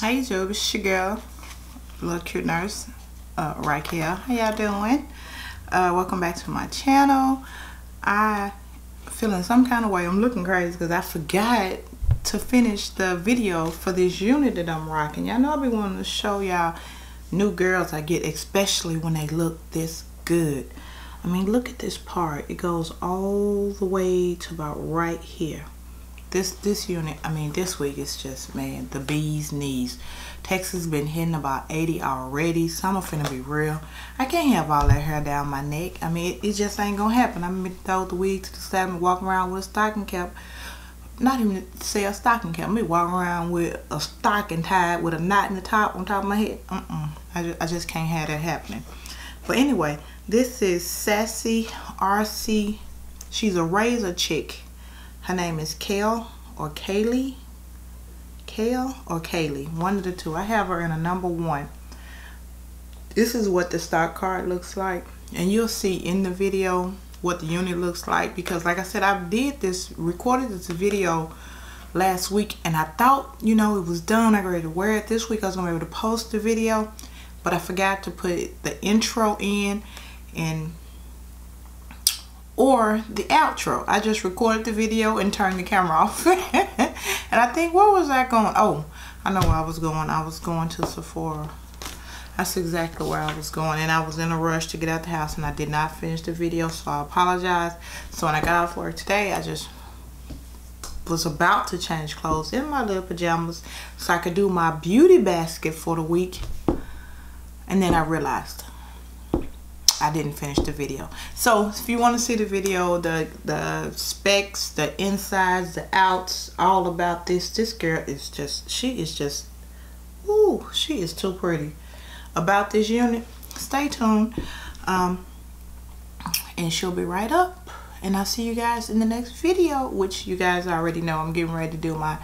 Hey YouTube, it's your girl, Lilcutenurse, right here. How y'all doing? Welcome back to my channel. I feeling some kind of way. I'm looking crazy because I forgot to finish the video for this unit that I'm rocking. Y'all know I be wanting to show y'all new girls I get, especially when they look this good. I mean, look at this part. It goes all the way to about right here. This unit, I mean, this week is just, man, the bee's knees. Texas been hitting about 80 already. Summer finna be real. I can't have all that hair down my neck. I mean, it just ain't gonna happen. I'm gonna throw the wig to the side and walk around with a stocking cap. Not even say a stocking cap. I'm gonna walk around with a stocking tied with a knot in the top on top of my head. I just can't have that happening. But anyway, this is Sassy RC. She's a razor chick. Her name is Kale or Kaylee. Kale or Kaylee, one of the two. I have her in a #1. This is what the stock card looks like, and you'll see in the video what the unit looks like, because like I said, I recorded this video last week, and I thought, you know, it was done. I got ready to wear it this week. I was gonna be able to post the video, but I forgot to put the intro in or the outro. I just recorded the video and turned the camera off. And I think, where was I going? Oh, I know where I was going. I was going to Sephora. That's exactly where I was going. And I was in a rush to get out the house, and I did not finish the video, so I apologize. So when I got off work today, I just was about to change clothes in my little pajamas so I could do my beauty basket for the week. And then I realized I didn't finish the video. So if you want to see the video, the specs, the insides, the outs, all about this girl is just, she is just, ooh, she is too pretty. About this unit, stay tuned, and she'll be right up. And I'll see you guys in the next video, which you guys already know. I'm getting ready to do my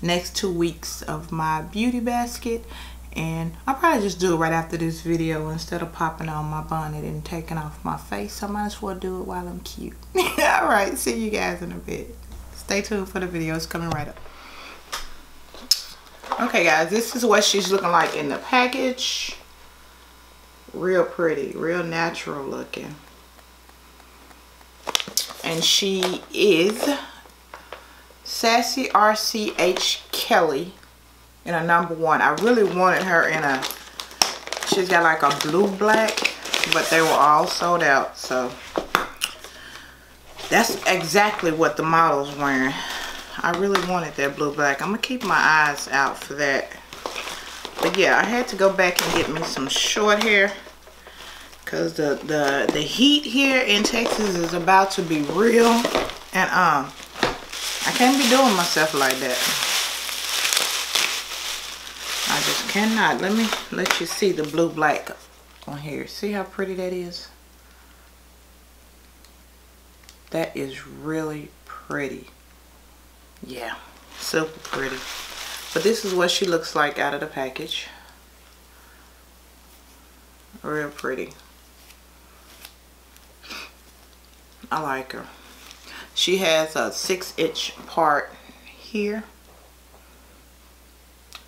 next 2 weeks of my beauty basket. And I'll probably just do it right after this video instead of popping on my bonnet and taking off my face. I might as well do it while I'm cute. Alright, see you guys in a bit. Stay tuned for the video. It's coming right up. Okay guys, this is what she's looking like in the package. Real pretty, real natural looking. And she is Sassy RCH Kelly in a #1. I really wanted her in a, she's got like a blue black, but they were all sold out. So that's exactly what the model's wearing. I really wanted that blue black. I'm gonna keep my eyes out for that. But yeah, I had to go back and get me some short hair, because the heat here in Texas is about to be real, and I can't be doing myself like that. I just cannot. Let me let you see the blue black on here. See how pretty that is? That is really pretty. Yeah, super pretty. But this is what she looks like out of the package. Real pretty. I like her. She has a 6-inch part here.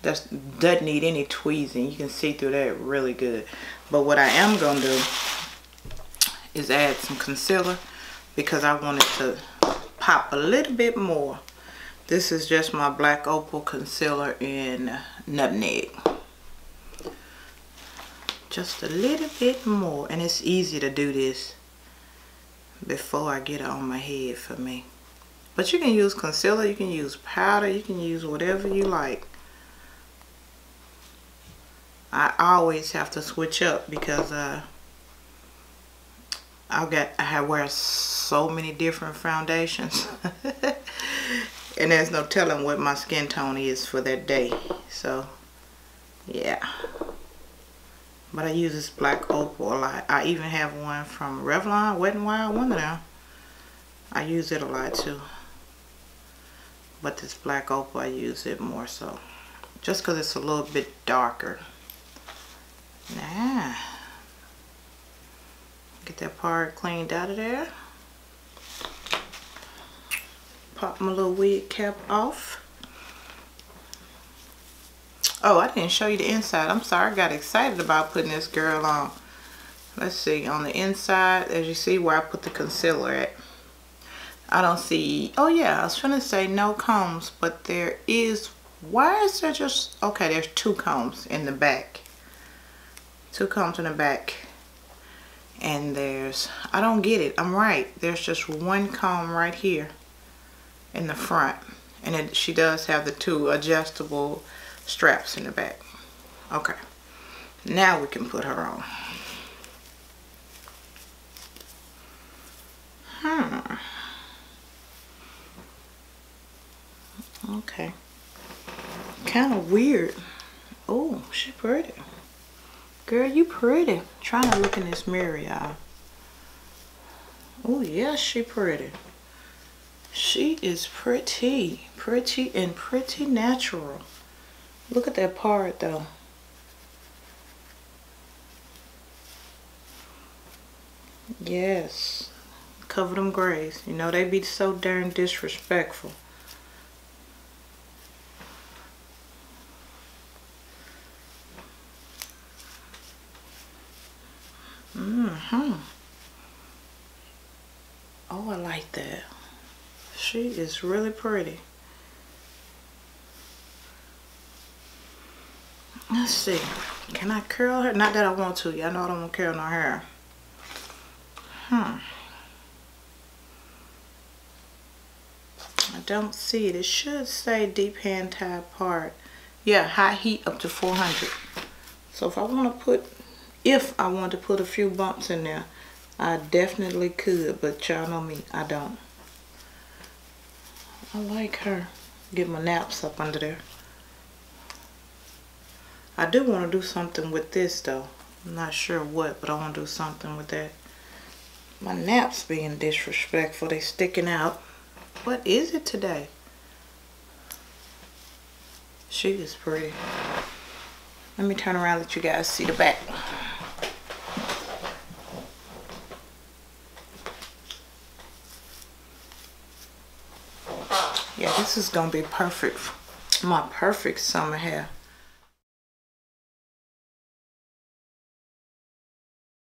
That doesn't need any tweezing. You can see through that really good. But what I am gonna do is add some concealer, because I want it to pop a little bit more. This is just my Black Opal concealer in Nutmeg. Just a little bit more, and it's easy to do this before I get it on my head for me. But you can use concealer, you can use powder, you can use whatever you like. I always have to switch up because I wear so many different foundations. And there's no telling what my skin tone is for that day. So yeah. But I use this Black Opal a lot. I even have one from Revlon, Wet n Wild, one of them. I use it a lot too. But this Black Opal, I use it more so. Just because it's a little bit darker. Nah. Get that part cleaned out of there. Pop my little wig cap off. Oh, I didn't show you the inside. I'm sorry, I got excited about putting this girl on. Let's see, on the inside, as you see where I put the concealer at, I don't see, oh yeah, I was trying to say no combs, but there is, why is there just, okay, there's 2 combs in the back. 2 combs in the back. And there's, I don't get it, I'm right. There's just 1 comb right here in the front. And then she does have the 2 adjustable straps in the back. Okay, now we can put her on. Okay, kind of weird. Oh, she pretty. Girl, you pretty. Trying to look in this mirror, y'all. Oh, yes, she pretty. She is pretty. Pretty and pretty natural. Look at that part, though. Yes. Cover them grays. You know, they be so darn disrespectful. Oh, I like that. She is really pretty. Let's see. Can I curl her? Not that I want to. Y'all know I don't want to curl no hair. I don't see it. It should say deep hand tie part. Yeah, high heat up to 400. So if I want to put a few bumps in there, I definitely could, but y'all know me, I don't. I like her. Get my naps up under there. I do want to do something with this though. I'm not sure what, but I want to do something with that. My naps being disrespectful. They sticking out. What is it today? She is pretty. Let me turn around, let you guys see the back. Yeah, this is gonna be perfect. My perfect summer hair.